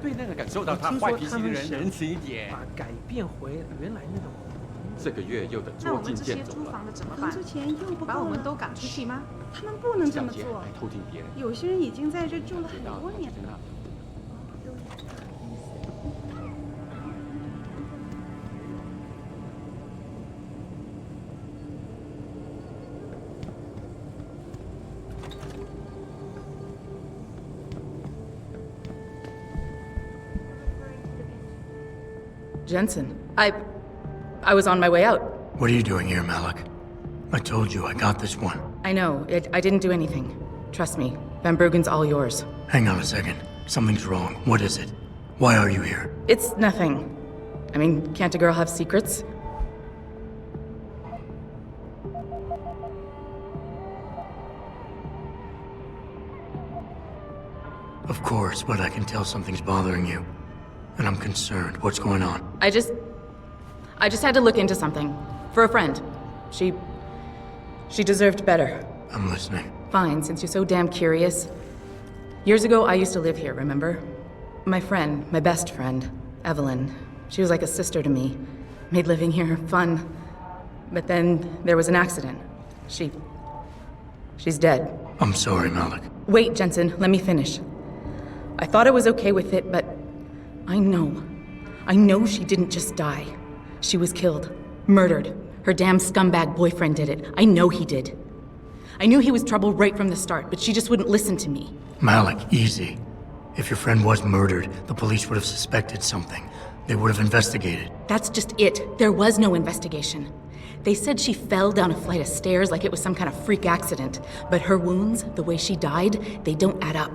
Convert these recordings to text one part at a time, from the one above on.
对那个感受到他坏脾气的人仁慈一点。把改变回原来那种。这个月又得那捉我们这些襟见肘了。租房的怎么房办？租钱又不够把我们了都赶出去吗？他们不能这么小姐做还。偷听别人。有些人已经在这住了很多年了。真的。 Jensen, I was on my way out. What are you doing here, Malik? I told you I got this one. I know, I didn't do anything. Trust me, Van Bruggen's all yours. Hang on a second. Something's wrong. What is it? Why are you here? It's nothing. I mean, can't a girl have secrets? Of course, but I can tell something's bothering you. And I'm concerned. What's going on? I just had to look into something. For a friend. She deserved better. I'm listening. Fine, since you're so damn curious. Years ago, I used to live here, remember? My friend, my best friend, Evelyn. She was like a sister to me. Made living here fun. But then there was an accident. She's dead. I'm sorry, Malik. Wait, Jensen, let me finish. I thought I was okay with it, but I know she didn't just die. She was killed. Murdered. Her damn scumbag boyfriend did it. I know he did. I knew he was trouble right from the start, but she just wouldn't listen to me. Malik, easy. If your friend was murdered, the police would have suspected something. They would have investigated. That's just it. There was no investigation. They said she fell down a flight of stairs like it was some kind of freak accident. But her wounds, the way she died, they don't add up.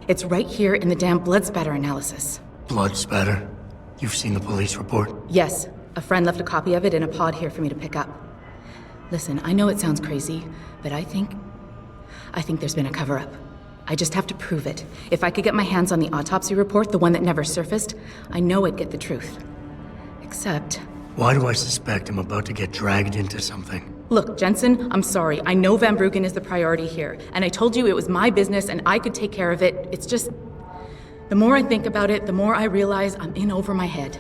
It's right here in the damn blood spatter analysis. Blood spatter? You've seen the police report? Yes. A friend left a copy of it in a pod here for me to pick up. Listen, I know it sounds crazy, but I think there's been a cover-up. I just have to prove it. If I could get my hands on the autopsy report, the one that never surfaced, I know I'd get the truth. Except... Why do I suspect I'm about to get dragged into something? Look, Jensen, I'm sorry. I know Van Bruggen is the priority here, and I told you it was my business and I could take care of it. It's just... The more I think about it, the more I realize I'm in over my head.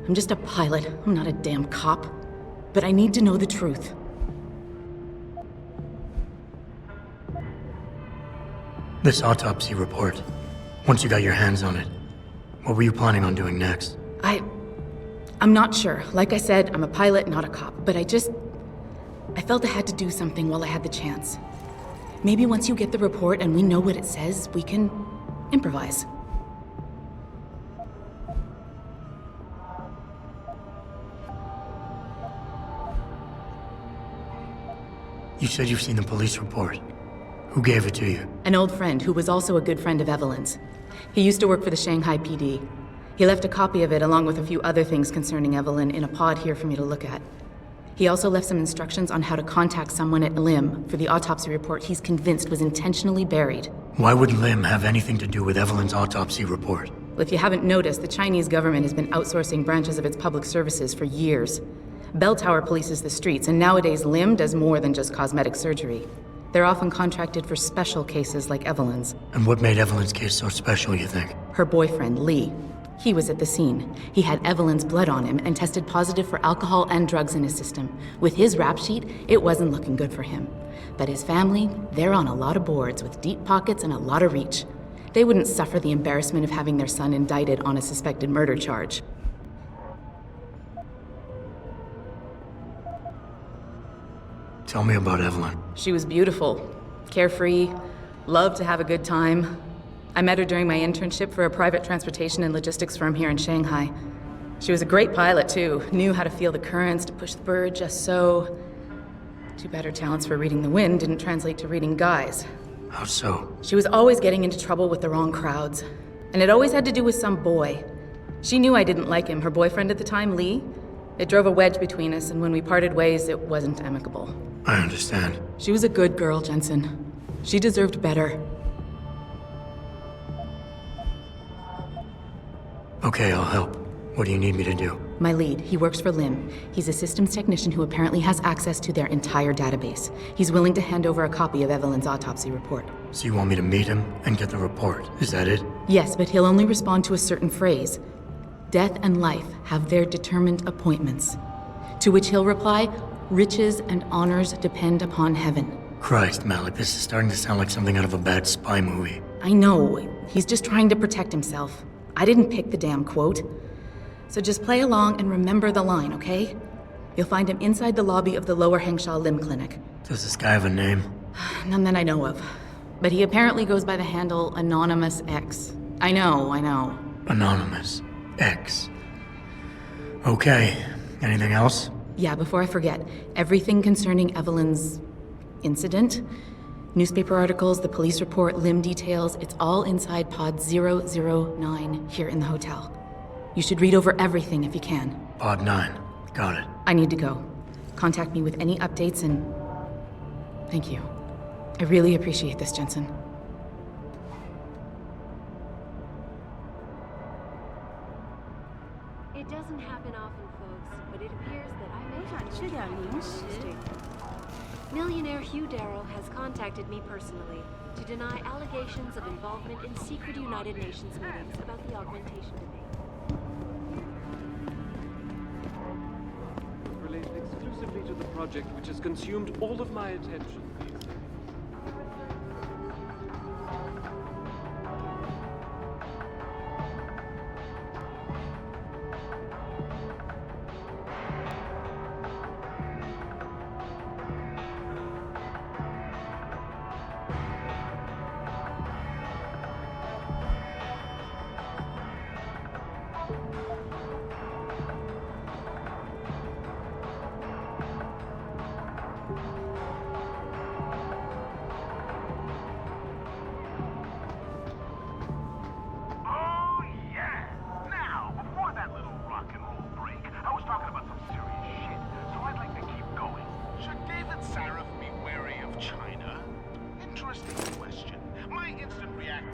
I'm just a pilot. I'm not a damn cop. But I need to know the truth. This autopsy report. Once you got your hands on it, what were you planning on doing next? I'm not sure. Like I said, I'm a pilot, not a cop. But I felt I had to do something while I had the chance. Maybe once you get the report and we know what it says, we can improvise. You said you've seen the police report. Who gave it to you? An old friend who was also a good friend of Evelyn's. He used to work for the Shanghai PD. He left a copy of it along with a few other things concerning Evelyn in a pod here for me to look at. He also left some instructions on how to contact someone at Lim for the autopsy report he's convinced was intentionally buried. Why would Lim have anything to do with Evelyn's autopsy report? Well, if you haven't noticed, the Chinese government has been outsourcing branches of its public services for years. Bell Tower polices the streets, and nowadays Lim does more than just cosmetic surgery. They're often contracted for special cases like Evelyn's. And what made Evelyn's case so special, you think? Her boyfriend, Lee. He was at the scene. He had Evelyn's blood on him and tested positive for alcohol and drugs in his system. With his rap sheet, it wasn't looking good for him. But his family, they're on a lot of boards with deep pockets and a lot of reach. They wouldn't suffer the embarrassment of having their son indicted on a suspected murder charge. Tell me about Evelyn. She was beautiful, carefree, loved to have a good time. I met her during my internship for a private transportation and logistics firm here in Shanghai. She was a great pilot, too. Knew how to feel the currents, to push the bird just so. Too bad her talents for reading the wind didn't translate to reading guys. How so? She was always getting into trouble with the wrong crowds. And it always had to do with some boy. She knew I didn't like him. Her boyfriend at the time, Lee, it drove a wedge between us, and when we parted ways, it wasn't amicable. I understand. She was a good girl, Jensen. She deserved better. Okay, I'll help. What do you need me to do? My lead. He works for Lim. He's a systems technician who apparently has access to their entire database. He's willing to hand over a copy of Evelyn's autopsy report. So you want me to meet him and get the report? Is that it? Yes, but he'll only respond to a certain phrase. Death and life have their determined appointments. To which he'll reply, riches and honors depend upon heaven. Christ, Malik, this is starting to sound like something out of a bad spy movie. I know. He's just trying to protect himself. I didn't pick the damn quote. So just play along and remember the line, okay? You'll find him inside the lobby of the Lower Hengsha Lim Clinic. Does this guy have a name? None that I know of. But he apparently goes by the handle Anonymous X. I know. Anonymous. X. Okay. Anything else? Yeah, before I forget, everything concerning Evelyn's incident, newspaper articles, the police report, Lim details, it's all inside pod 009 here in the hotel. You should read over everything if you can. Pod 9. Got it. I need to go. Contact me with any updates and... Thank you. I really appreciate this, Jensen. It doesn't happen often, folks, but it appears that I may 我 have 想吃点零食。 Millionaire Hugh Darrow has contacted me personally to deny allegations of involvement in secret United Nations meetings about the augmentation debate. Related exclusively to the project which has consumed all of my attention these days. Oh, yeah! Now, before that little rock and roll break, I was talking about some serious shit, so I'd like to keep going. Should David Sarif be wary of China? Interesting question. My instant reaction...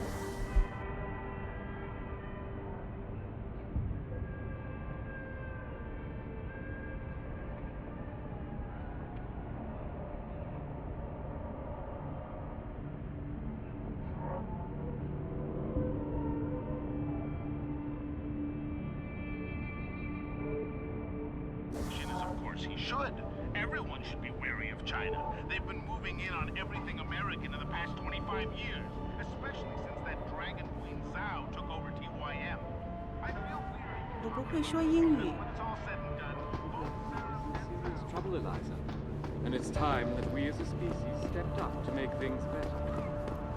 is, of course, he should. Everyone should be wary of China. They've been moving in on everything American in the past 25 years, especially since that Dragon Queen Zhao took over TYM. I feel weary. 我不会说英语。 When it's all said and done, Serious trouble, Eliza. And it's time that we as a species stepped up to make things better.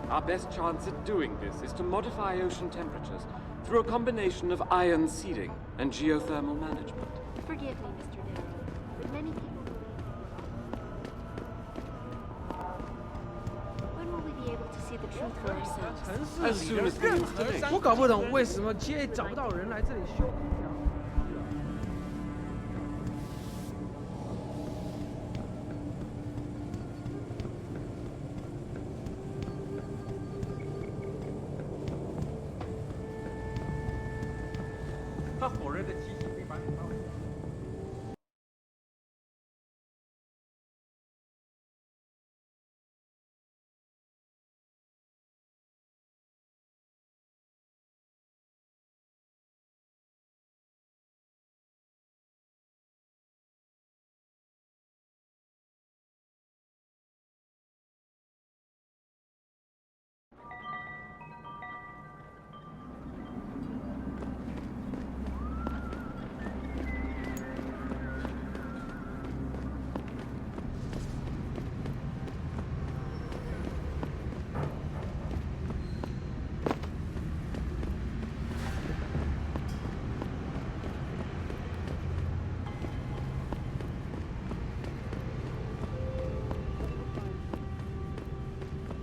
Our best chance at doing this is to modify ocean temperatures through a combination of ion seeding and geothermal management. Forgive me, Mr. Darrow, but many people believe me. When will we be able to see the truth for ourselves? 城市里的任何，我搞不懂为什么 GA 找不到人来这里修空调。他火热的气息会把你包围。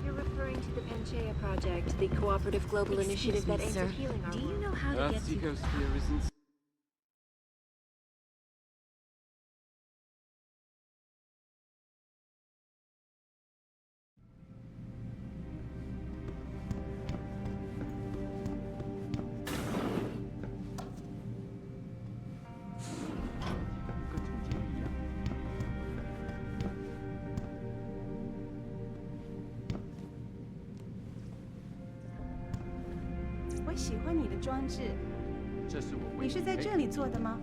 You're referring to the Panchaea Project, the cooperative global initiative that aims at healing our Do you world. know how to Earth's get to... ecosphere isn't 我喜欢你的装置。这是我为你是在这里做的吗？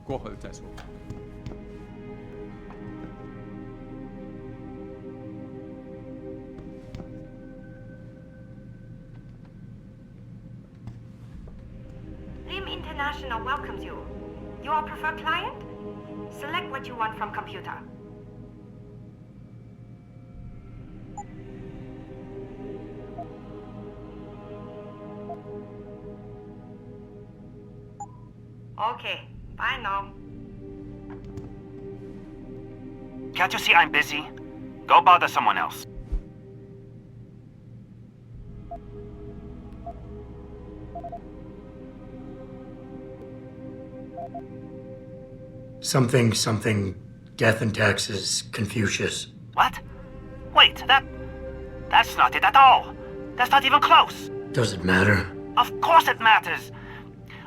过后再说。Lim International welcomes you. You are preferred client? Select what you want from computer. Okay, bye now. Can't you see I'm busy? Go bother someone else. Something, death and taxes, Confucius. What? Wait, that's not it at all. That's not even close. Does it matter? Of course it matters.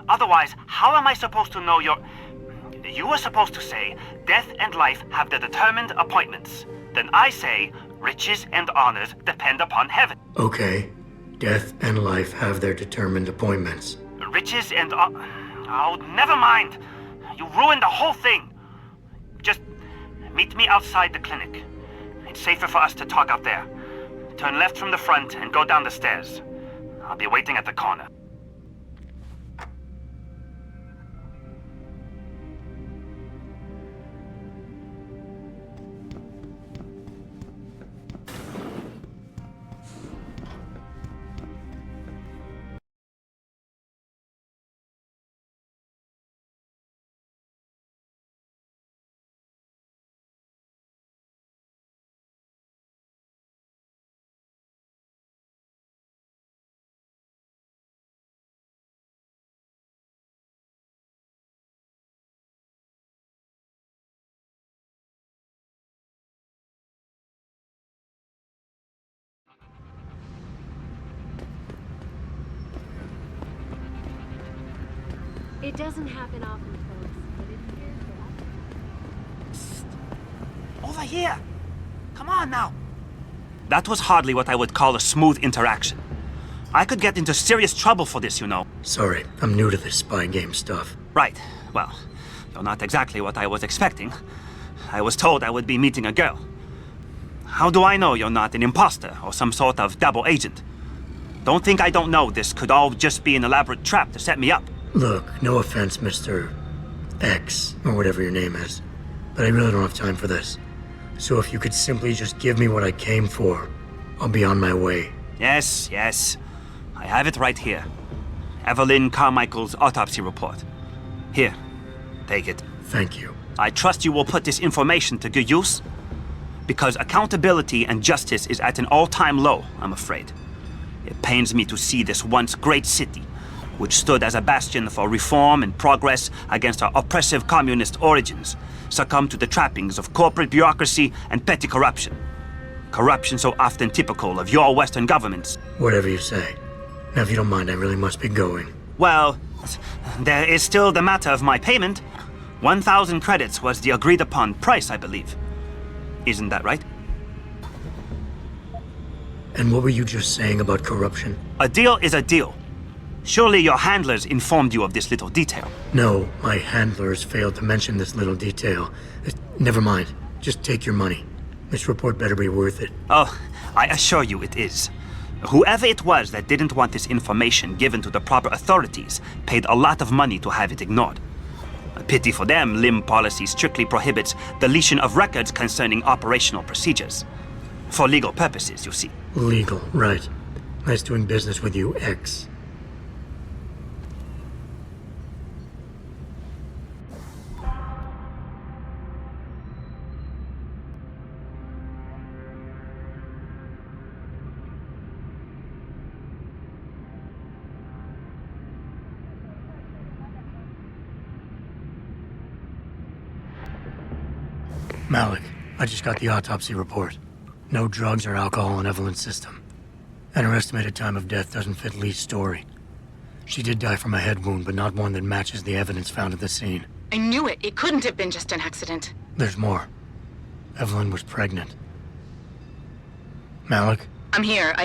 Otherwise, how am I supposed to know You were supposed to say, death and life have their determined appointments. Then I say, riches and honors depend upon heaven. Okay. Death and life have their determined appointments. Riches and Oh, never mind. You ruined the whole thing. Just meet me outside the clinic. It's safer for us to talk out there. Turn left from the front and go down the stairs. I'll be waiting at the corner. It doesn't happen often, folks, but it appears that... Over here! Come on now! That was hardly what I would call a smooth interaction. I could get into serious trouble for this, you know. Sorry, I'm new to this spy game stuff. Right. Well, you're not exactly what I was expecting. I was told I would be meeting a girl. How do I know you're not an imposter or some sort of double agent? Don't think I don't know this could all just be an elaborate trap to set me up. Look, no offense, Mr. X, or whatever your name is, but I really don't have time for this. So if you could simply just give me what I came for, I'll be on my way. Yes, yes. I have it right here. Evelyn Carmichael's autopsy report. Here, take it. Thank you. I trust you will put this information to good use, because accountability and justice is at an all-time low, I'm afraid. It pains me to see this once great city, which stood as a bastion for reform and progress against our oppressive communist origins, succumb to the trappings of corporate bureaucracy and petty corruption. Corruption so often typical of your Western governments. Whatever you say. Now, if you don't mind, I really must be going. Well, there is still the matter of my payment. 1,000 credits was the agreed-upon price, I believe. Isn't that right? And what were you just saying about corruption? A deal is a deal. Surely your handlers informed you of this little detail. No, my handlers failed to mention this little detail. Never mind. Just take your money. This report better be worth it. Oh, I assure you it is. Whoever it was that didn't want this information given to the proper authorities paid a lot of money to have it ignored. A pity for them, LIM policy strictly prohibits deletion of records concerning operational procedures. For legal purposes, you see. Legal, right. Nice doing business with you, X. Malik, I just got the autopsy report. No drugs or alcohol in Evelyn's system. And her estimated time of death doesn't fit Lee's story. She did die from a head wound, but not one that matches the evidence found at the scene. I knew it. It couldn't have been just an accident. There's more. Evelyn was pregnant. Malik? I'm here.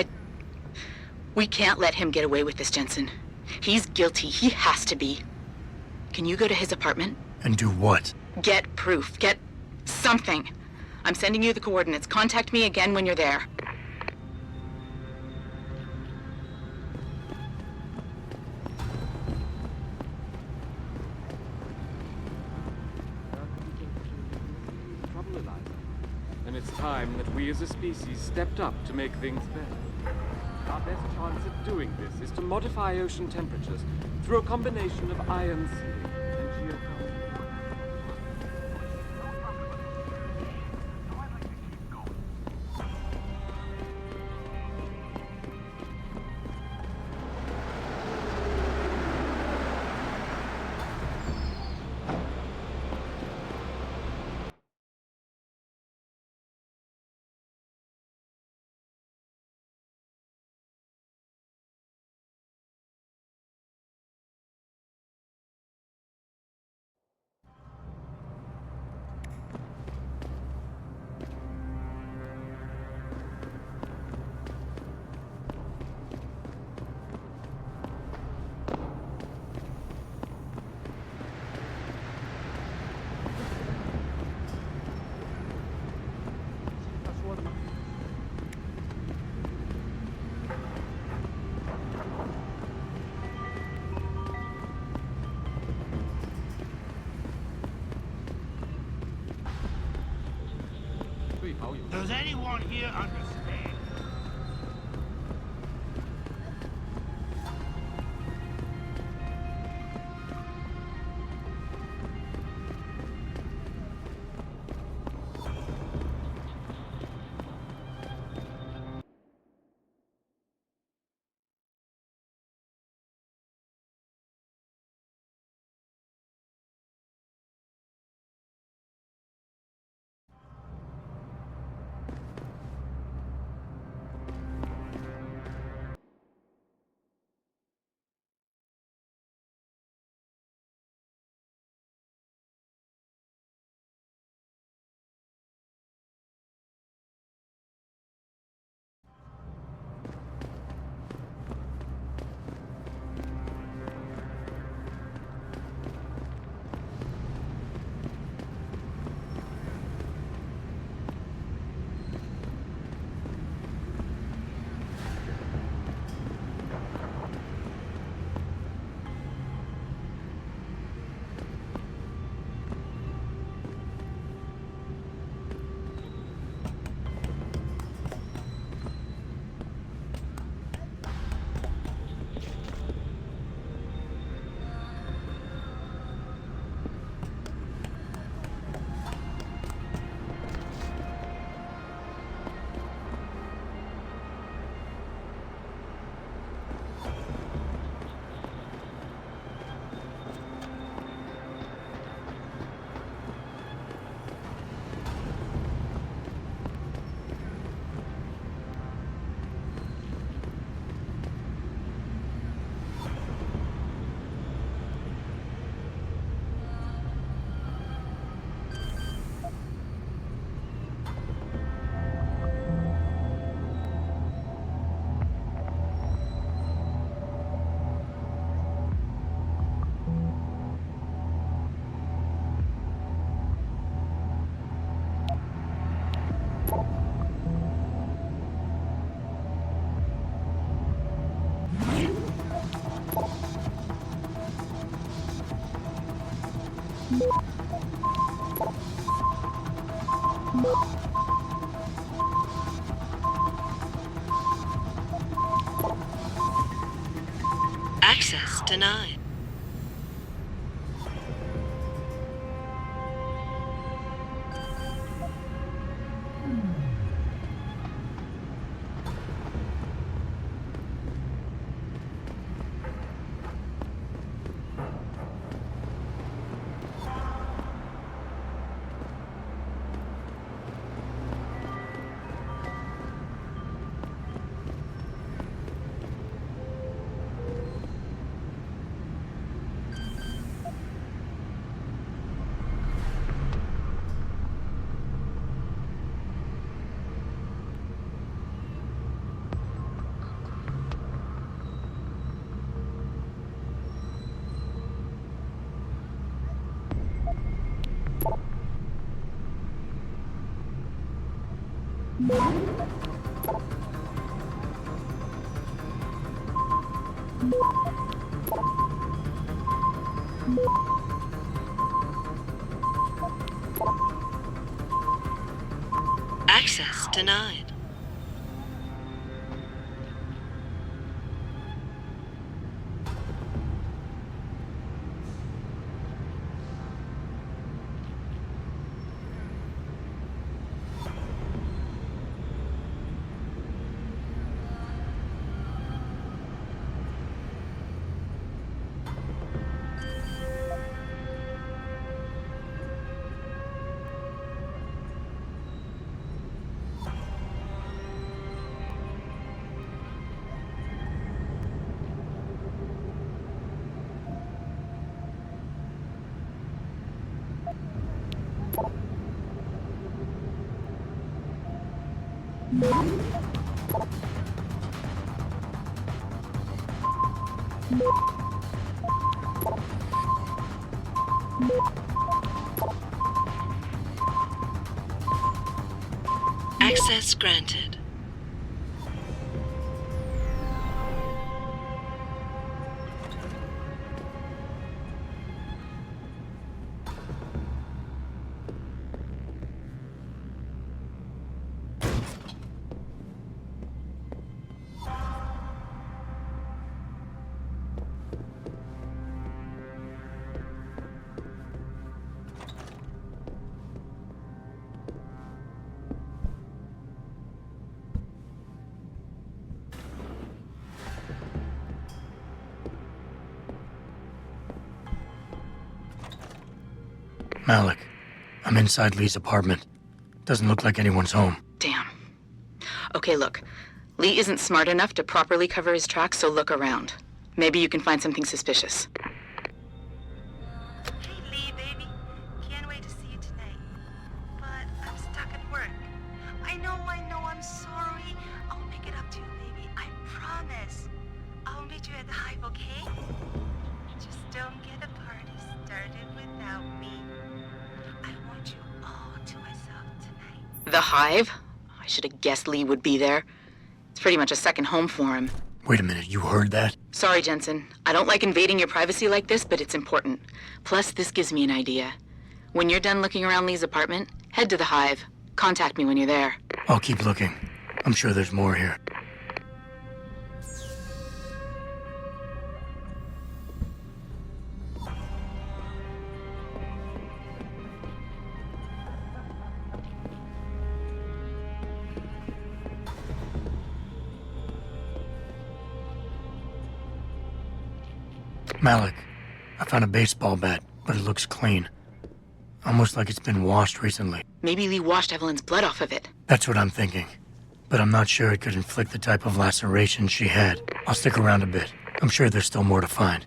We can't let him get away with this, Jensen. He's guilty. He has to be. Can you go to his apartment? And do what? Get proof. Get something. I'm sending you the coordinates. Contact me again when you're there. Trouble, Eliza. And it's time that we as a species stepped up to make things better. Our best chance at doing this is to modify ocean temperatures through a combination of ion sealing and geocaching. Does anyone here understand? Access denied. Access denied. Access granted. Malik, I'm inside Lee's apartment. Doesn't look like anyone's home. Damn. Okay, look. Lee isn't smart enough to properly cover his tracks, so look around. Maybe you can find something suspicious. Hey, Lee, baby. Can't wait to see you tonight. But I'm stuck at work. I know, I'm sorry. I'll make it up to you, baby. I promise. I'll meet you at the Hive, okay? Just don't get the party started without me. I want you all to myself tonight. The Hive? I should have guessed Lee would be there. It's pretty much a second home for him. Wait a minute, you heard that? Sorry, Jensen. I don't like invading your privacy like this, but it's important. Plus, this gives me an idea. When you're done looking around Lee's apartment, head to the Hive. Contact me when you're there. I'll keep looking. I'm sure there's more here. Malik, I found a baseball bat, but it looks clean. Almost like it's been washed recently. Maybe Lee washed Evelyn's blood off of it. That's what I'm thinking. But I'm not sure it could inflict the type of laceration she had. I'll stick around a bit. I'm sure there's still more to find.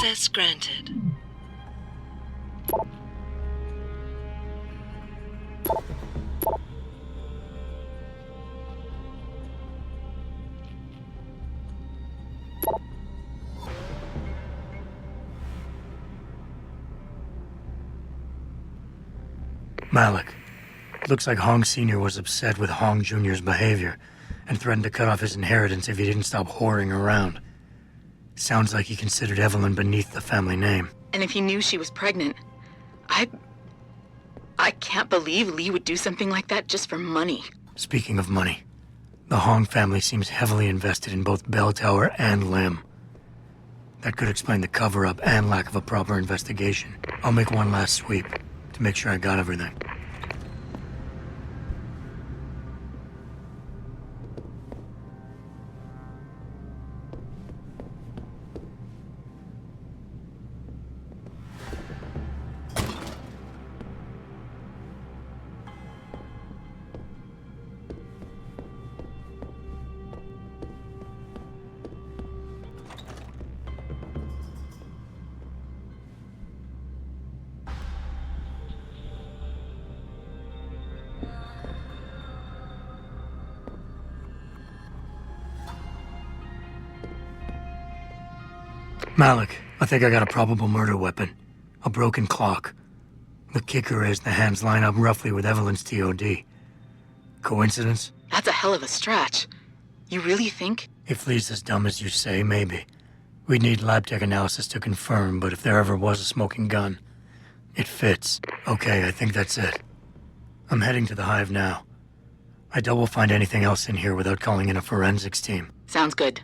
Access granted. Malik. Looks like Hong Sr. was upset with Hong Jr.'s behavior and threatened to cut off his inheritance if he didn't stop whoring around. Sounds like he considered Evelyn beneath the family name. And if he knew she was pregnant, I can't believe Lee would do something like that just for money. Speaking of money, the Hong family seems heavily invested in both Bell Tower and Lim. That could explain the cover-up and lack of a proper investigation. I'll make one last sweep to make sure I got everything. Malik, I think I got a probable murder weapon. A broken clock. The kicker is the hands line up roughly with Evelyn's TOD. Coincidence? That's a hell of a stretch. You really think? If Lee's as dumb as you say, maybe. We'd need lab tech analysis to confirm, but if there ever was a smoking gun, it fits. Okay, I think that's it. I'm heading to the Hive now. I doubt we'll find anything else in here without calling in a forensics team. Sounds good.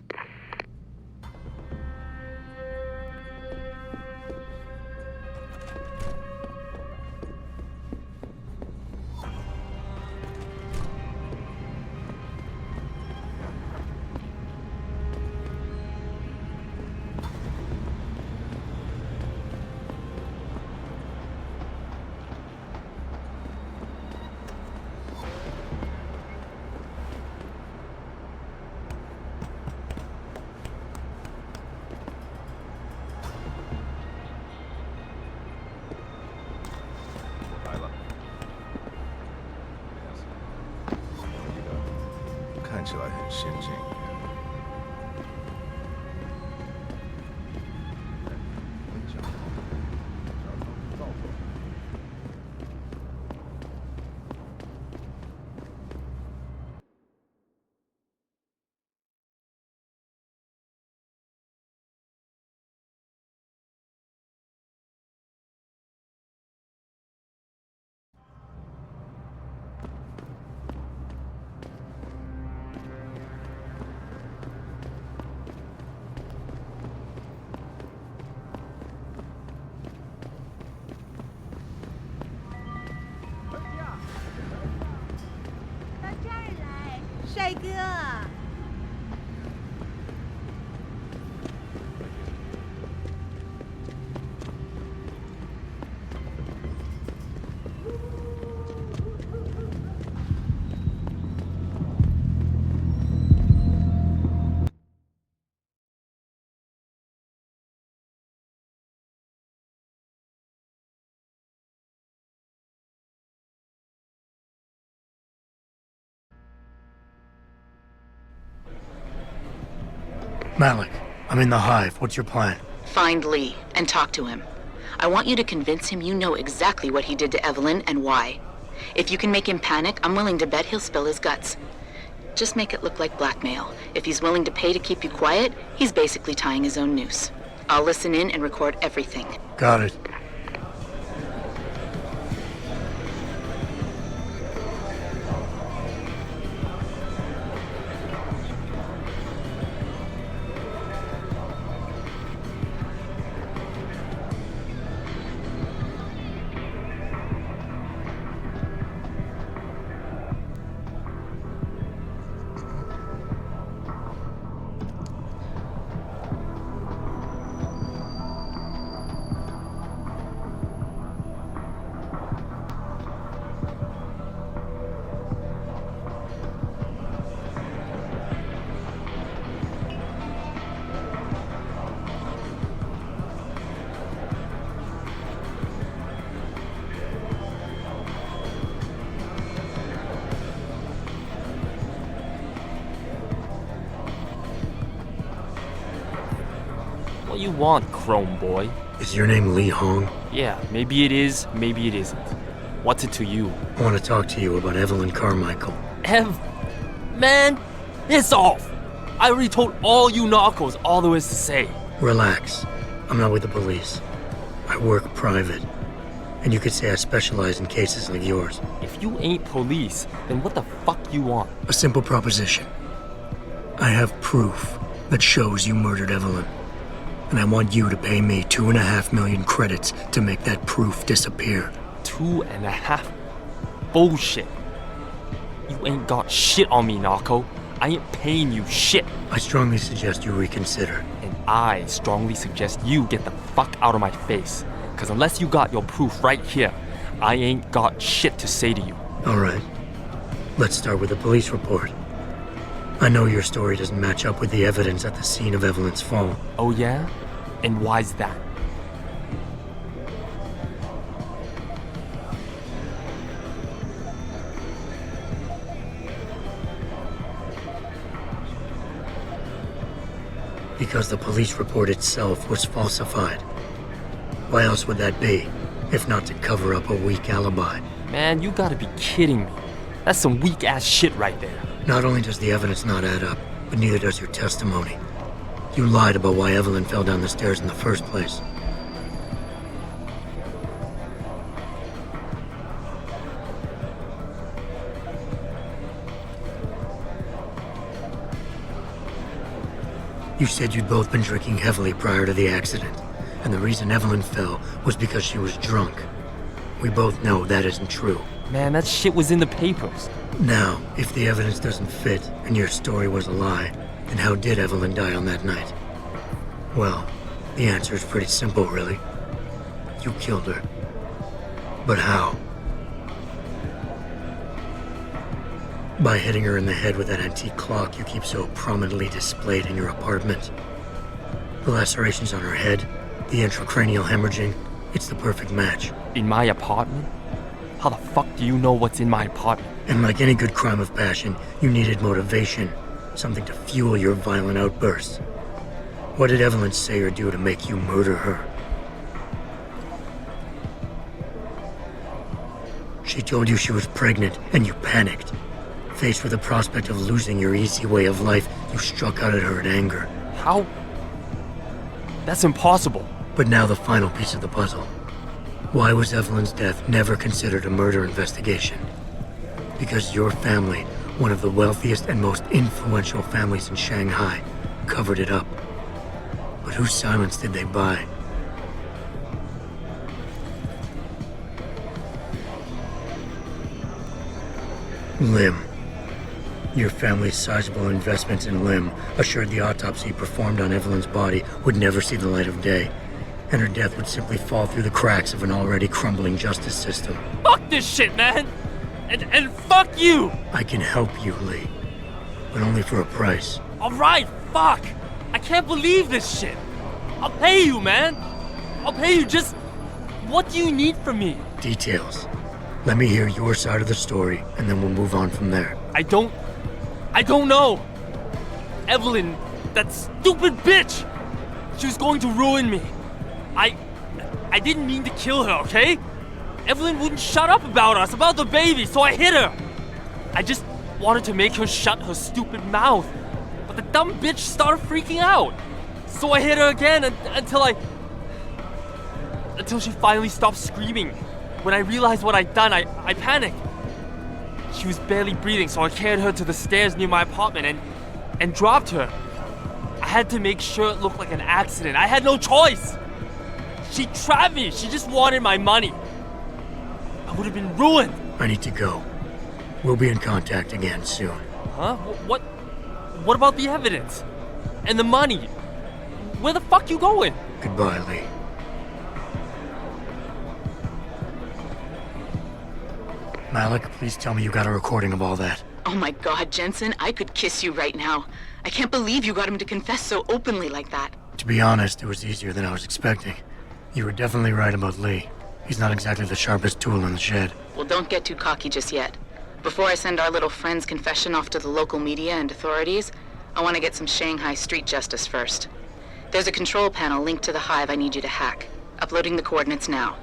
Malik, I'm in the Hive. What's your plan? Find Lee and talk to him. I want you to convince him you know exactly what he did to Evelyn and why. If you can make him panic, I'm willing to bet he'll spill his guts. Just make it look like blackmail. If he's willing to pay to keep you quiet, he's basically tying his own noose. I'll listen in and record everything. Got it. What you want, Chrome Boy? Is your name Lee Hong? Yeah, maybe it is, maybe it isn't. What's it to you? I want to talk to you about Evelyn Carmichael. Man, piss off! I already told all you narcos all there is to say. Relax. I'm not with the police. I work private. And you could say I specialize in cases like yours. If you ain't police, then what the fuck you want? A simple proposition. I have proof that shows you murdered Evelyn. And I want you to pay me 2.5 million credits to make that proof disappear. 2.5? Bullshit. You ain't got shit on me, narco. I ain't paying you shit. I strongly suggest you reconsider. And I strongly suggest you get the fuck out of my face. Because unless you got your proof right here, I ain't got shit to say to you. Alright. Let's start with the police report. I know your story doesn't match up with the evidence at the scene of Evelyn's fall. Oh yeah? And why's that? Because the police report itself was falsified. Why else would that be, if not to cover up a weak alibi? Man, you gotta be kidding me. That's some weak-ass shit right there. Not only does the evidence not add up, but neither does your testimony. You lied about why Evelyn fell down the stairs in the first place. You said you'd both been drinking heavily prior to the accident, and the reason Evelyn fell was because she was drunk. We both know that isn't true. Man, that shit was in the papers. Now, if the evidence doesn't fit and your story was a lie, then how did Evelyn die on that night? Well, the answer is pretty simple, really. You killed her. But how? By hitting her in the head with that antique clock you keep so prominently displayed in your apartment. The lacerations on her head, the intracranial hemorrhaging, it's the perfect match. In my apartment? How the fuck do you know what's in my apartment? And like any good crime of passion, you needed motivation, something to fuel your violent outbursts. What did Evelyn say or do to make you murder her? She told you she was pregnant, and you panicked. Faced with the prospect of losing your easy way of life, you struck out at her in anger. How? That's impossible. But now the final piece of the puzzle. Why was Evelyn's death never considered a murder investigation? Because your family, one of the wealthiest and most influential families in Shanghai, covered it up. But whose silence did they buy? Lim. Your family's sizable investments in Lim assured the autopsy performed on Evelyn's body would never see the light of day, and her death would simply fall through the cracks of an already crumbling justice system. Fuck this shit, man! And fuck you! I can help you, Lee, but only for a price. Alright, fuck! I can't believe this shit! I'll pay you, man! I'll pay you, just... What do you need from me? Details. Let me hear your side of the story, and then we'll move on from there. I don't know! Evelyn, that stupid bitch! She was going to ruin me. I didn't mean to kill her, okay? Evelyn wouldn't shut up about us, about the baby, so I hit her. I just wanted to make her shut her stupid mouth. But the dumb bitch started freaking out. So I hit her again until she finally stopped screaming. When I realized what I'd done, I panicked. She was barely breathing, so I carried her to the stairs near my apartment and dropped her. I had to make sure it looked like an accident. I had no choice. She trapped me. She just wanted my money. I would have been ruined. I need to go. We'll be in contact again soon. Huh? What about the evidence? And the money? Where the fuck you going? Goodbye, Lee. Malik, please tell me you got a recording of all that. Oh my God, Jensen, I could kiss you right now. I can't believe you got him to confess so openly like that. To be honest, it was easier than I was expecting. You were definitely right about Lee. He's not exactly the sharpest tool in the shed. Well, don't get too cocky just yet. Before I send our little friend's confession off to the local media and authorities, I want to get some Shanghai street justice first. There's a control panel linked to the hive I need you to hack. Uploading the coordinates now.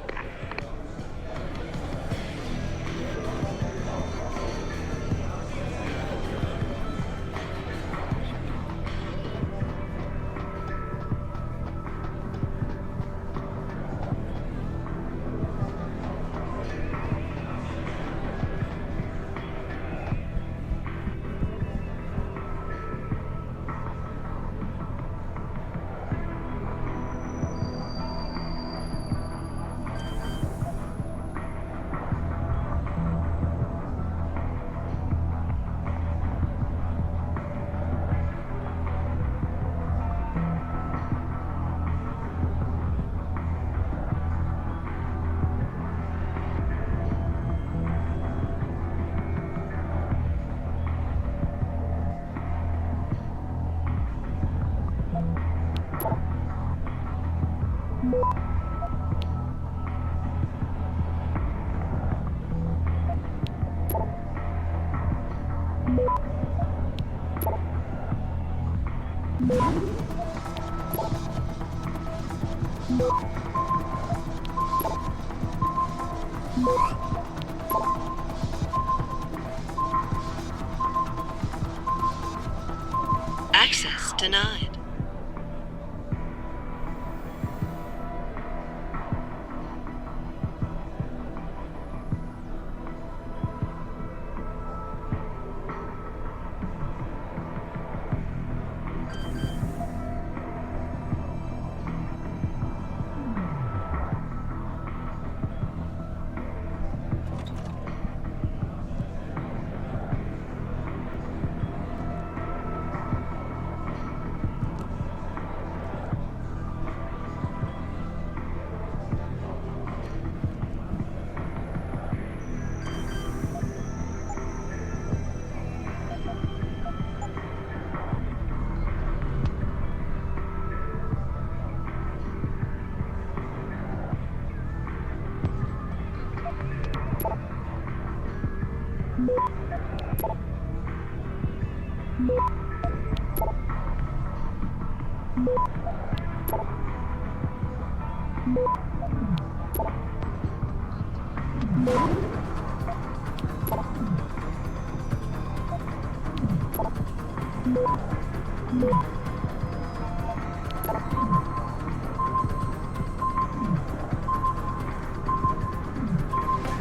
Access denied.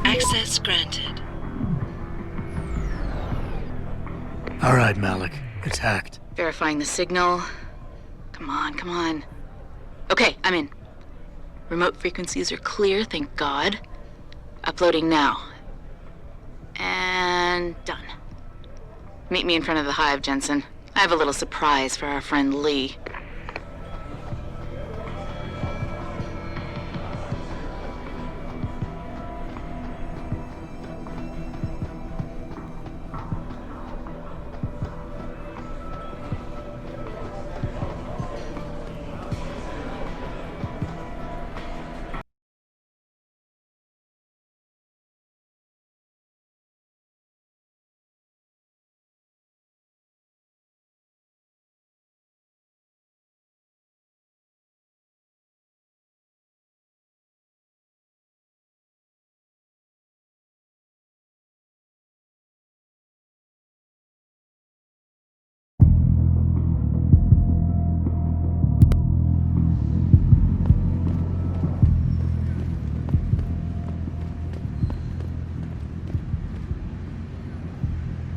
Access granted. All right, Malik. It's hacked. Verifying the signal. Come on, come on. Okay, I'm in. Remote frequencies are clear, thank God. Uploading now. And done. Meet me in front of the hive, Jensen. I have a little surprise for our friend Lee.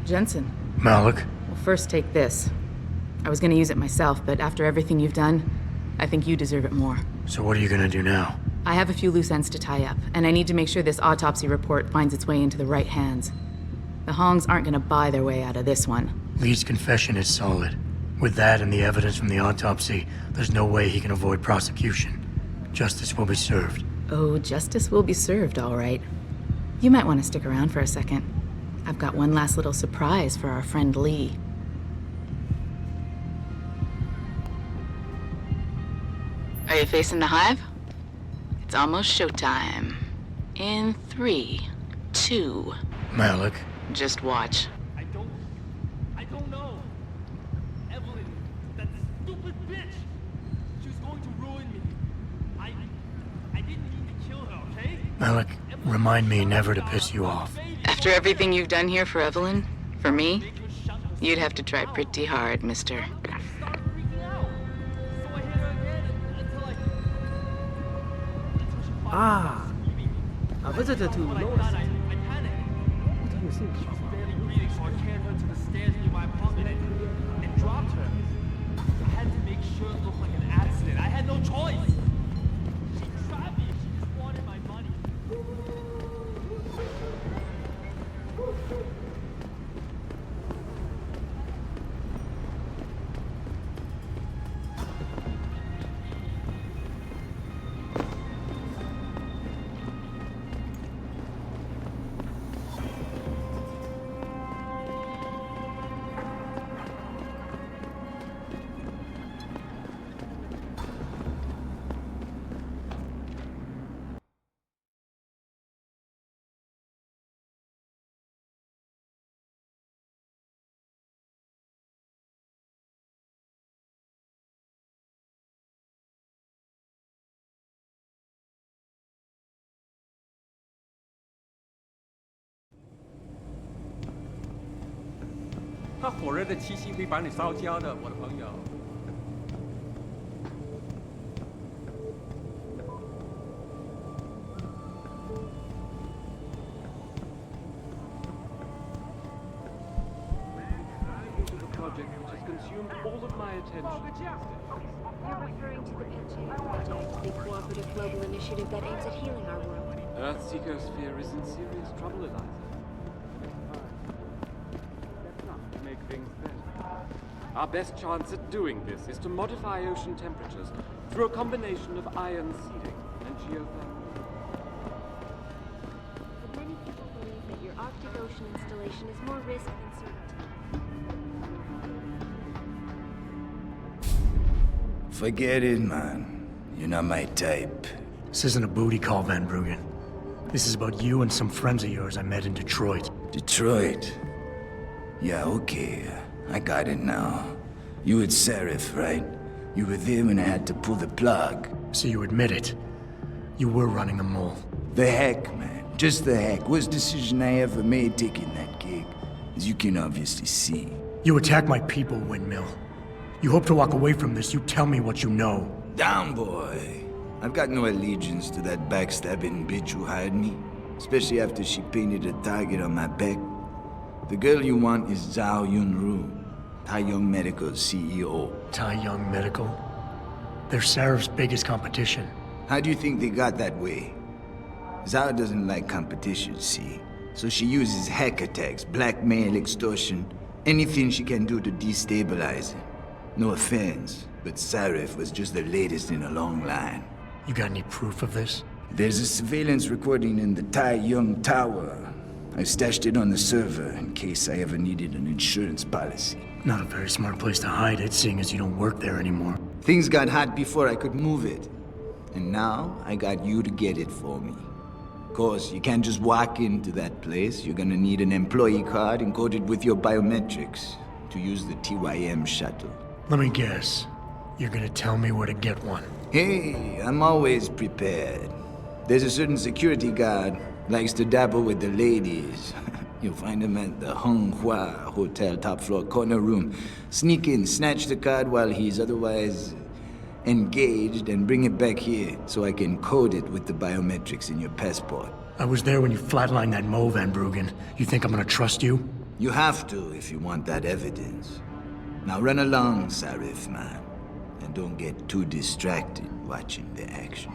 Jensen. Malik? Well, first take this. I was gonna use it myself, but after everything you've done, I think you deserve it more. So what are you gonna do now? I have a few loose ends to tie up, and I need to make sure this autopsy report finds its way into the right hands. The Hongs aren't gonna buy their way out of this one. Lee's confession is solid. With that and the evidence from the autopsy, there's no way he can avoid prosecution. Justice will be served. Oh, justice will be served, all right. You might want to stick around for a second. I've got one last little surprise for our friend Lee. Are you facing the hive? It's almost showtime. In 3, 2... Malik? Just watch. I don't know. Evelyn, that stupid bitch. She She was going to ruin me. I didn't mean to kill her, okay? Alec, remind me never to piss you off. After everything you've done here for Evelyn, for me, you'd have to try pretty hard, mister. Started freaking out. So I hit her again until she Ah, a visitor to When I Lower thought City. I panicked. What do you think? She was barely breathing, so I carried her to the stairs near my apartment and dropped her. I had to make sure it looked like an accident. I had no choice. She trapped me. She just wanted my money.他火热的气息会把你烧焦的，我的朋友。The project which has consumed all of my attention. You're referring to the Penchang Project, the cooperative global initiative that aims at healing our world. Earth's ecosphere is in serious trouble, Eliza. Stepped up to make things better. Our best chance at doing this is to modify ocean temperatures through a combination of ion seeding and geothermal. But many people believe that your Arctic Ocean installation is more risk than certainty. Forget it, man. You're not my type. This isn't a booty call, Van Bruggen. This is about you and some friends of yours I met in Detroit. Detroit? Yeah, okay. I got it now. You with Seraph, right? You were there when I had to pull the plug. So you admit it. You were running the mole. The heck, man. Just the heck. Worst decision I ever made taking that gig. As you can obviously see. You attack my people, Windmill. You hope to walk away from this. You tell me what you know. Down, boy. I've got no allegiance to that backstabbing bitch who hired me. Especially after she painted a target on my back. The girl you want is Zhao Yunru, Tai Young Medical's CEO. Tai Young Medical? They're Seraph's biggest competition. How do you think they got that way? Zhao doesn't like competition, see? So she uses hack attacks, blackmail, extortion, anything she can do to destabilize it. No offense, but Seraph was just the latest in a long line. You got any proof of this? There's a surveillance recording in the Tai Young Tower. I stashed it on the server in case I ever needed an insurance policy. Not a very smart place to hide it, seeing as you don't work there anymore. Things got hot before I could move it. And now I got you to get it for me. Of course, you can't just walk into that place. You're gonna need an employee card encoded with your biometrics to use the TYM shuttle. Let me guess. You're gonna tell me where to get one. Hey, I'm always prepared. There's a certain security guard, likes to dabble with the ladies. You'll find him at the Hung Hua Hotel top floor corner room. Sneak in, snatch the card while he's otherwise engaged, and bring it back here so I can code it with the biometrics in your passport. I was there when you flatlined that Mo, Van Bruggen. You think I'm gonna trust you? You have to if you want that evidence. Now run along, Seraph, man. And don't get too distracted watching the action.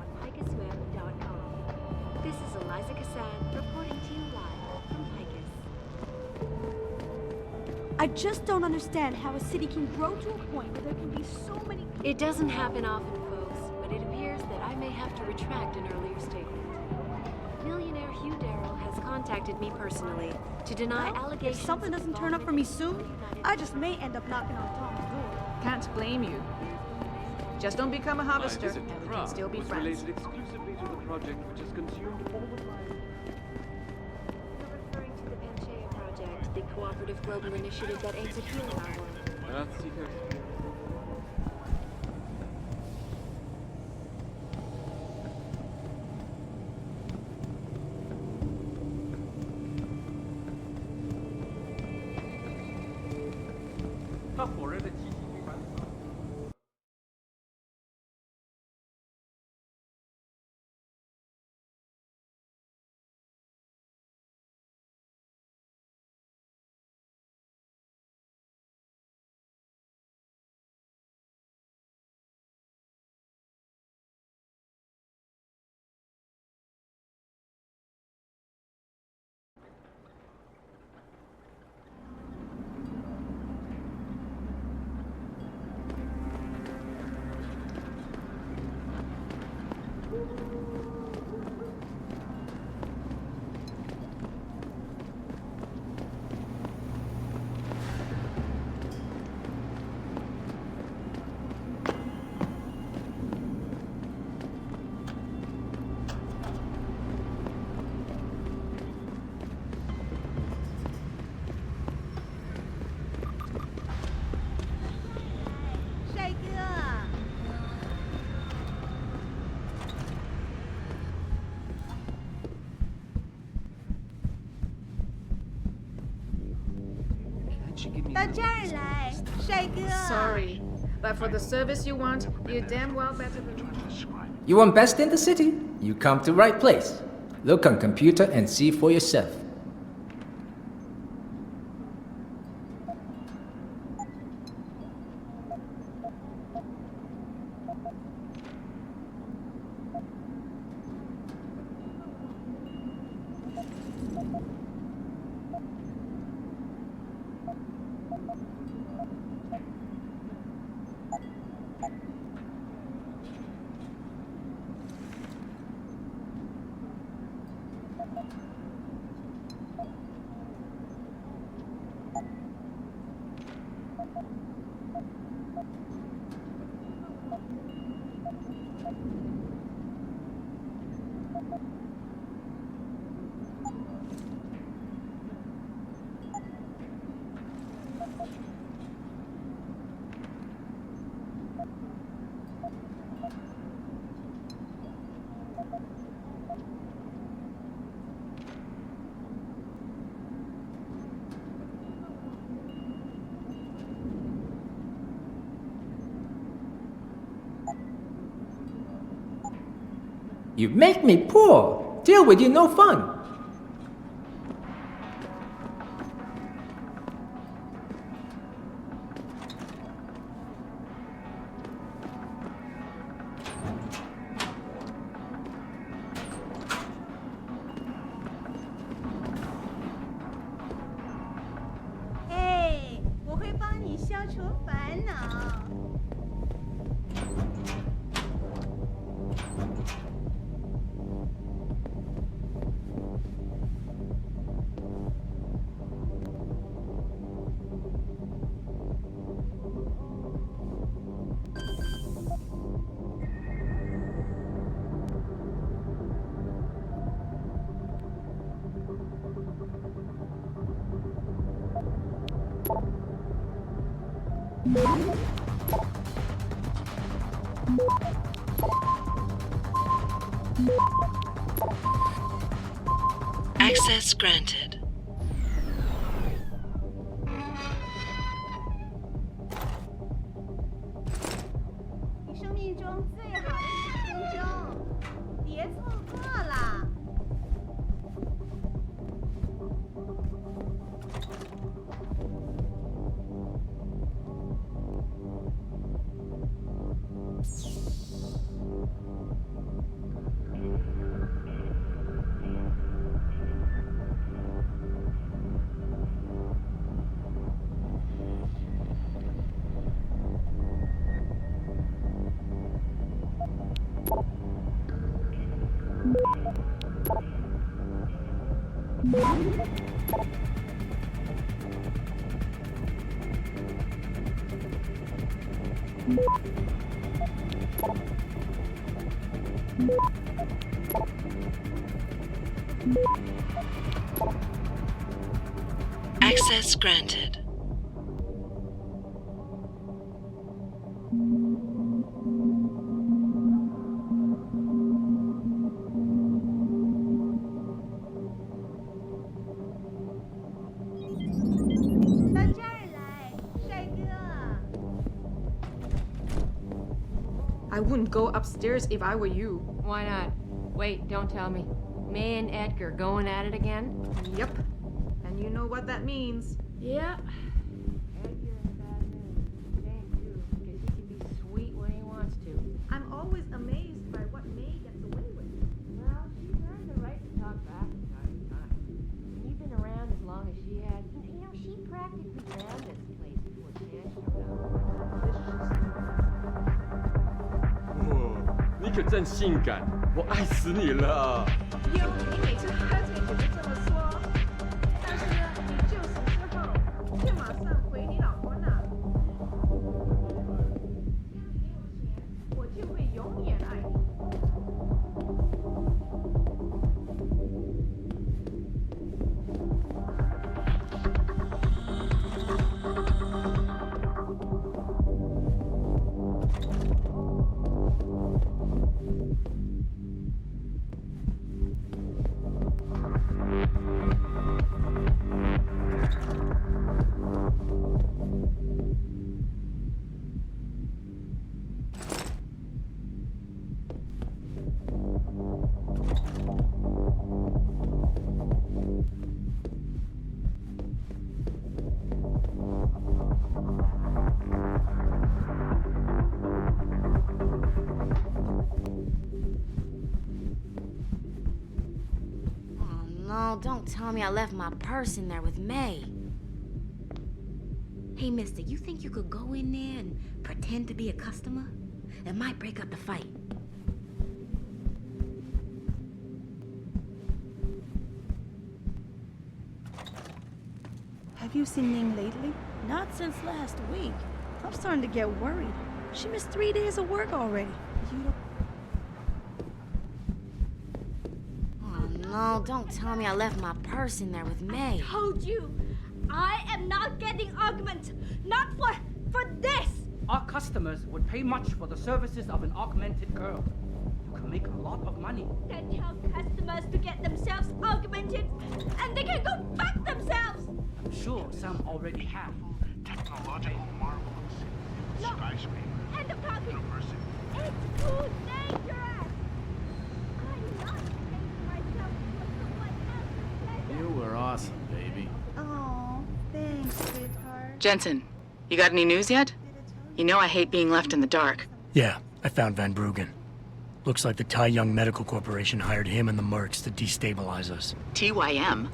www.picusweb.com. This is Eliza Cassan reporting to you live from Picus. I just don't understand how a city can grow to a point where there can be so many people. It doesn't happen often, folks, but it appears that I may have to retract an earlier statement. Millionaire Hugh Darrow has contacted me personally to deny Well, allegations. if something doesn't turn up for me soon, I just may end up knocking on Tom's door. can't blame you. Just don't become a harvester, visit and we can Prague still be was friends. related exclusively to the project which has consumed all of my... You're referring to the Panchaea Project, the cooperative global initiative that aims at healing our world. Earthseekers. Sorry, but for the service you want, you damn well better believe. You want best in the city? You come to right place. Look on computer and see for yourself. You make me poor. Deal with you no fun. Hey, 我会帮你消除烦恼。Access granted. 你生命中最好的10分钟，别错过了。Access granted. I wouldn't go upstairs if I were you. Why not? Wait, don't tell me. May and Edgar going at it again? Yep. And you know what that means. Yep. Edgar in a bad mood. Shame too, because he can be sweet when he wants to. I'm always amazed by what May gets away with. Well, she's earned the right to talk back from time to time. When you've been around as long as she has, you know, she practically ran this place before Jan showed up. 你可真性感，我爱死你了。你每次喝醉酒就这么说，但是呢，你就死之后，却马上回你老婆那。我就会永远爱你。No, don't tell me I left my purse in there with May. Hey, mister, you think you could go in there and pretend to be a customer? It might break up the fight. Have you seen Ning lately? Not since last week. I'm starting to get worried. She missed 3 days of work already. You don't... No, don't tell me I left my purse in there with May. I told you, I am not getting augment. Not for this. Our customers would pay much for the services of an augmented girl. You can make a lot of money. Then tell customers to get themselves augmented, and they can go fuck themselves. I'm sure some already have. Technological marvelous. No. Skyscraper. End of talking. University. It's too dangerous. I'm not taking myself for someone else's pleasure. You were awesome, baby. Oh, thanks, sweetheart. Jensen, you got any news yet? You know I hate being left in the dark. Yeah, I found Van Bruggen. Looks like the Tai Young Medical Corporation hired him and the Mercs to destabilize us. TYM?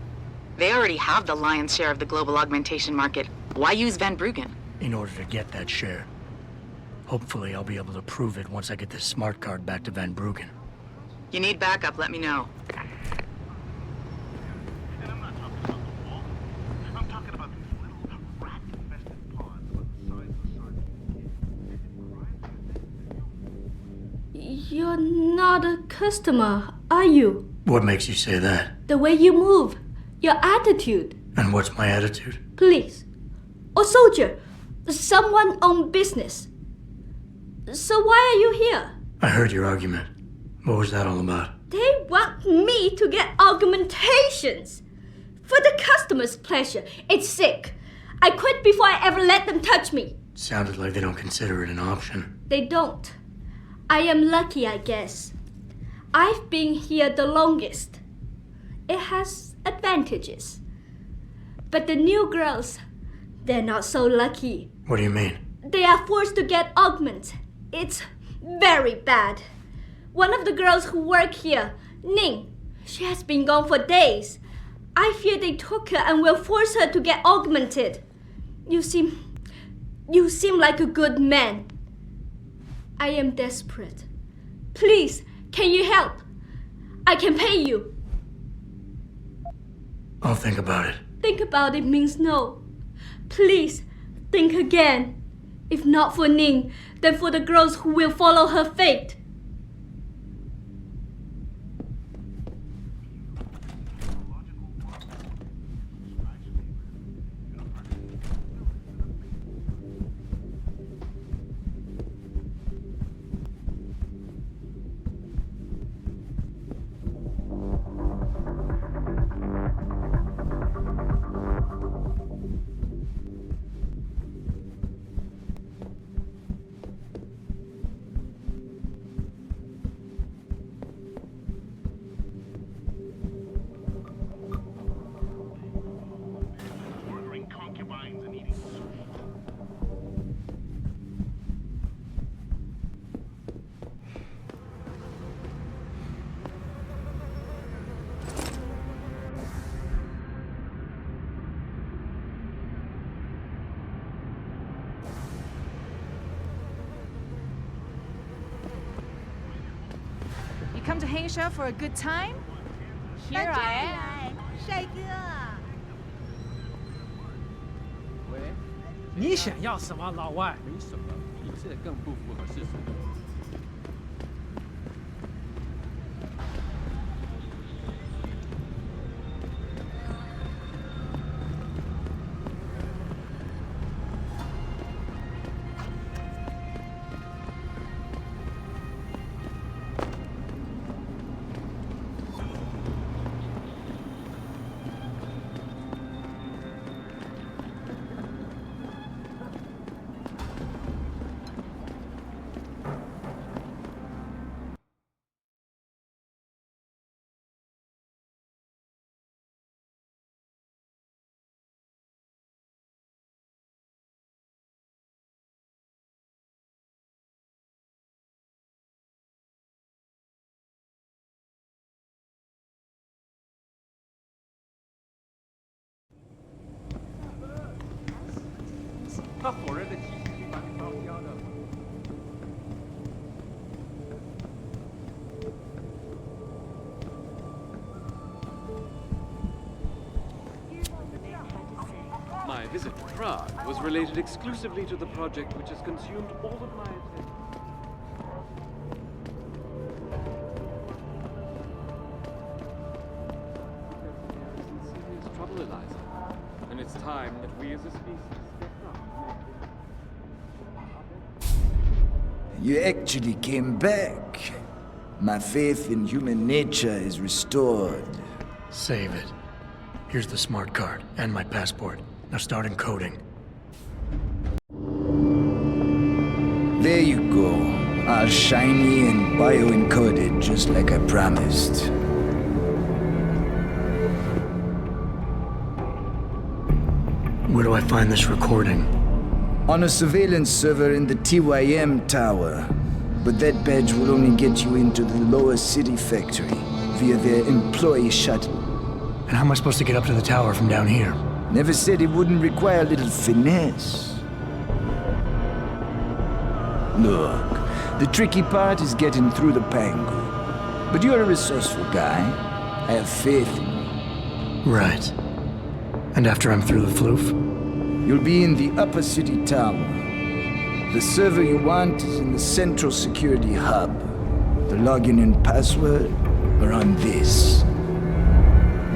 They already have the lion's share of the global augmentation market. Why use Van Bruggen? In order to get that share. Hopefully I'll be able to prove it once I get this smart card back to Van Bruggen. You need backup, let me know. And I'm not talking about the wall. I'm talking about these little rat-infested ponds about the size of sardine cans. You're not a customer, are you? What makes you say that? The way you move, your attitude. And what's my attitude? Police. Or soldier. Someone on business. So why are you here? I heard your argument. What was that all about? They want me to get augmentations. For the customer's pleasure. It's sick. I quit before I ever let them touch me. Sounded like they don't consider it an option. They don't. I am lucky, I guess. I've been here the longest. It has advantages. But the new girls, they're not so lucky. What do you mean? They are forced to get augments. It's very bad. One of the girls who work here, Ning, she has been gone for days. I fear they took her and will force her to get augmented. You seem like a good man. I am desperate. Please, can you help? I can pay you. I'll think about it. Think about it means no. Please, think again. If not for Ning, then for the girls who will follow her fate. Murdering concubines and eating soup. You come to Haisha for a good time? Here I am. 帅哥。喂，你想要什么，老外？没什么，比这更不符合事实。他火热的气息会把你烧焦的。My visit to Prague was related exclusively to the project which has consumed all of my attention. Because there is in serious trouble, Eliza. And it's time that we as a species stepped up to make You actually came back. My faith in human nature is restored. Save it. Here's the smart card and my passport. Now start encoding. There you go. All shiny and bio-encoded, just like I promised. Where do I find this recording? On a surveillance server in the TYM tower. But that badge will only get you into the lower city factory via their employee shuttle. And how am I supposed to get up to the tower from down here? Never said it wouldn't require a little finesse. Look, the tricky part is getting through the Pangu. But you're a resourceful guy. I have faith in you. Right. And after I'm through the floof? You'll be in the upper city tower. The server you want is in the central security hub. The login and password are on this.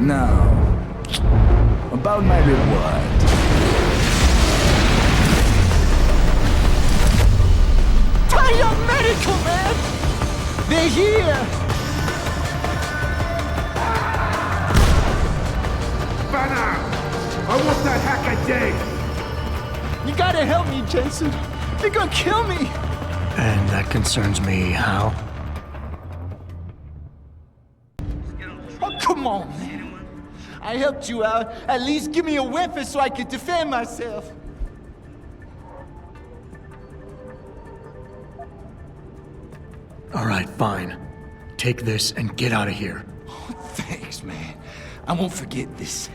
Now, about my reward. Tie-up medical, man! They're here! Banner! I want that hacker dead! You gotta help me, Jensen. They're gonna kill me! And that concerns me how? Oh, come on, man. I helped you out. At least give me a weapon so I can defend myself. All right, fine. Take this and get out of here. Oh, thanks, man. I won't forget this.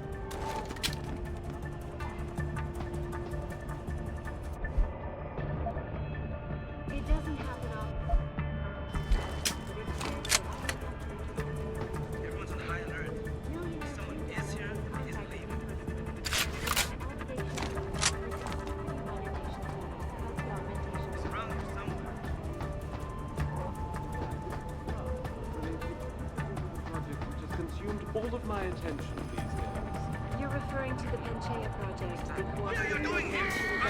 It doesn't happen often. Everyone's on high alert. Someone is here or is leaving. attention these days. You're referring to the Panchea project, the cooperative organization of